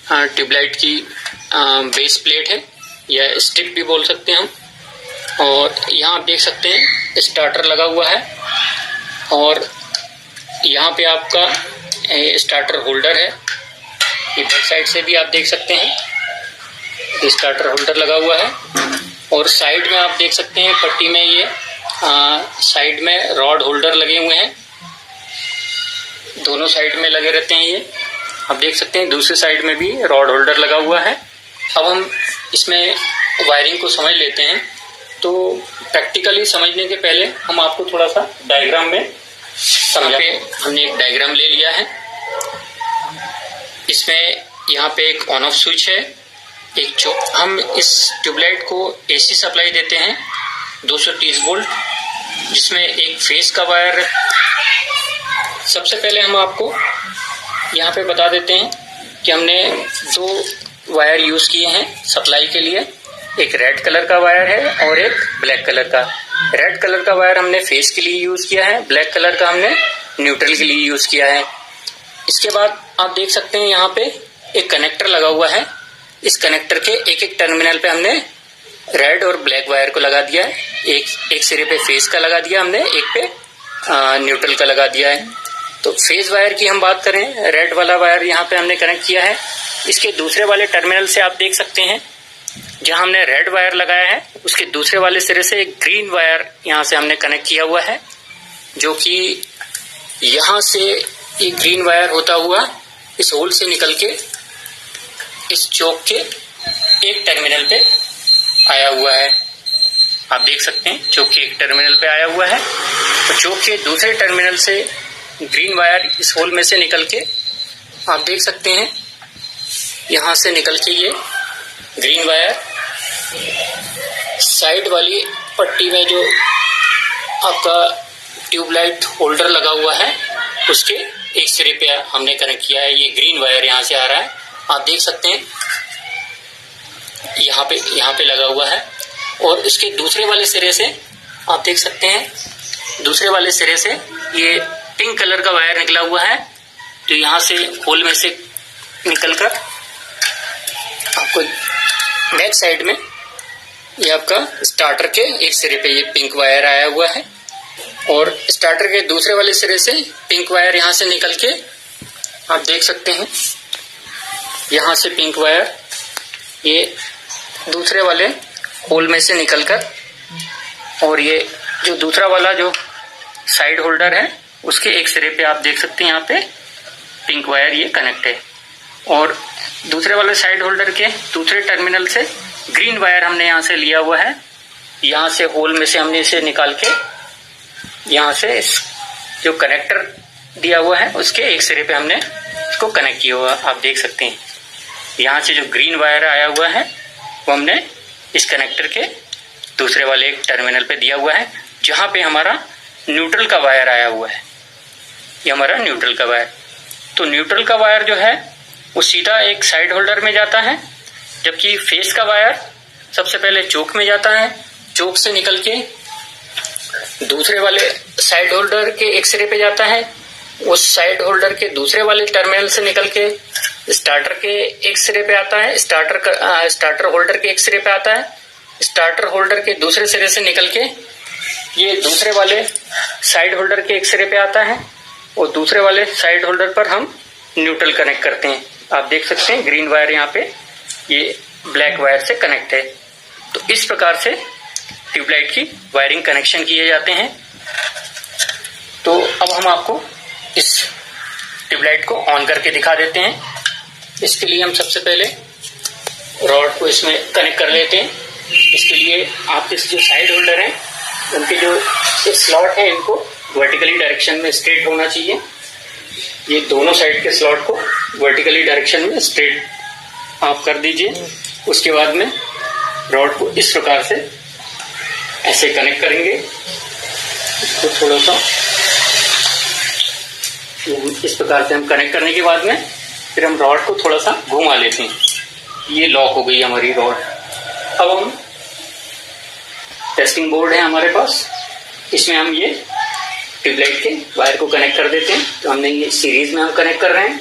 Tubelight की base plate है या स्टिक भी बोल सकते हैं हम। और यहाँ आप देख सकते हैं स्टार्टर लगा हुआ है और यहाँ पे आपका स्टार्टर होल्डर है। ये बैक साइड से भी आप देख सकते हैं स्टार्टर होल्डर लगा हुआ है। और साइड में आप देख सकते हैं पट्टी में ये साइड में रॉड होल्डर लगे हुए हैं, दोनों साइड में लगे रहते हैं। ये आप देख सकते हैं दूसरी साइड में भी रॉड होल्डर लगा हुआ है। अब हम इसमें वायरिंग को समझ लेते हैं। तो प्रैक्टिकली समझने के पहले हम आपको थोड़ा सा डायग्राम में समझा के हमने एक डायग्राम ले लिया है। इसमें यहाँ पे एक ऑन ऑफ स्विच है, एक जो हम इस ट्यूबलाइट को एसी सप्लाई देते हैं 230 वोल्ट, जिसमें एक फेस का वायर। सबसे पहले हम आपको यहाँ पे बता देते हैं कि हमने 2 वायर यूज किए हैं सप्लाई के लिए। एक रेड कलर का वायर है और एक ब्लैक कलर का। रेड कलर का वायर हमने फेस के लिए यूज किया है, ब्लैक कलर का हमने न्यूट्रल के लिए यूज किया है। इसके बाद आप देख सकते हैं यहाँ पे एक कनेक्टर लगा हुआ है। इस कनेक्टर के एक टर्मिनल पे हमने रेड और ब्लैक वायर को लगा दिया है। एक सिरे पे फेस का लगा दिया हमने, एक पे न्यूट्रल का लगा दिया है। तो फेस वायर की हम बात करें, रेड वाला वायर यहाँ पे हमने कनेक्ट किया है। इसके दूसरे वाले टर्मिनल से आप देख सकते हैं जहां हमने रेड वायर लगाया है उसके दूसरे वाले सिरे से एक ग्रीन वायर यहाँ से हमने कनेक्ट किया हुआ है, जो कि यहाँ से एक ग्रीन वायर होता हुआ इस होल से निकल के इस चौक के एक टर्मिनल पे आया हुआ है। आप देख सकते हैं चौक के एक टर्मिनल पे आया हुआ है। तो चौक के दूसरे टर्मिनल से ग्रीन वायर इस होल में से निकल के आप देख सकते हैं यहाँ से निकल के ये ग्रीन वायर साइड वाली पट्टी में जो आपका ट्यूबलाइट होल्डर लगा हुआ है उसके एक सिरे पे हमने कनेक्ट किया है। ये ग्रीन वायर यहाँ से आ रहा है, आप देख सकते हैं यहाँ पे लगा हुआ है। और इसके दूसरे वाले सिरे से आप देख सकते हैं, दूसरे वाले सिरे से ये पिंक कलर का वायर निकला हुआ है, तो यहाँ से होल में से निकलकर आपको बैक साइड में ये आपका स्टार्टर के एक सिरे पे ये पिंक वायर आया हुआ है। और स्टार्टर के दूसरे वाले सिरे से पिंक वायर यहाँ से निकल के आप देख सकते हैं यहाँ से पिंक वायर ये दूसरे वाले होल में से निकलकर, और ये जो दूसरा वाला जो साइड होल्डर है उसके एक सिरे पे आप देख सकते हैं यहाँ पे पिंक वायर ये कनेक्ट है। और दूसरे वाले साइड होल्डर के दूसरे टर्मिनल से ग्रीन वायर हमने यहाँ से लिया हुआ है। यहाँ से होल में से हमने इसे निकाल के यहाँ से जो कनेक्टर दिया हुआ है उसके एक सिरे पे हमने इसको कनेक्ट किया हुआ आप देख सकते हैं। यहाँ से जो ग्रीन वायर आया हुआ है वो हमने इस कनेक्टर के दूसरे वाले एक टर्मिनल पे दिया हुआ है, जहाँ पे हमारा न्यूट्रल का वायर आया हुआ है। ये हमारा न्यूट्रल का वायर। तो न्यूट्रल का वायर जो है वो सीधा एक साइड होल्डर में जाता है, जबकि फेस का वायर सबसे पहले चोक में जाता है। चोक से निकल के दूसरे वाले साइड होल्डर के एक सिरे पे जाता है। उस साइड होल्डर के दूसरे वाले टर्मिनल से निकल के स्टार्टर के एक सिरे पे आता है। स्टार्टर होल्डर के एक सिरे पे आता है। स्टार्टर होल्डर के दूसरे सिरे से निकल के ये दूसरे वाले साइड होल्डर के एक सिरे पे आता है, और दूसरे वाले साइड होल्डर पर हम न्यूट्रल कनेक्ट करते हैं। आप देख सकते हैं ग्रीन वायर यहाँ पे ये ब्लैक वायर से कनेक्ट है। तो इस प्रकार से ट्यूबलाइट की वायरिंग कनेक्शन किए जाते हैं। तो अब हम आपको इस ट्यूबलाइट को ऑन करके दिखा देते हैं। इसके लिए हम सबसे पहले रॉड को इसमें कनेक्ट कर लेते हैं। इसके लिए आपके जो साइड होल्डर हैं उनके जो स्लॉट हैं इनको वर्टिकली डायरेक्शन में स्ट्रेट होना चाहिए। ये दोनों साइड के स्लॉट को वर्टिकली डायरेक्शन में स्ट्रेट आप कर दीजिए। उसके बाद में रॉड को इस प्रकार से ऐसे कनेक्ट करेंगे। इसको थोड़ा सा इस प्रकार से हम कनेक्ट करने के बाद में फिर हम रॉड को थोड़ा सा घुमा लेते हैं। ये लॉक हो गई हमारी रॉड। अब हम टेस्टिंग बोर्ड है हमारे पास, इसमें हम ये ट्यूबलाइट के वायर को कनेक्ट कर देते हैं। तो हमने ये सीरीज में हम कनेक्ट कर रहे हैं।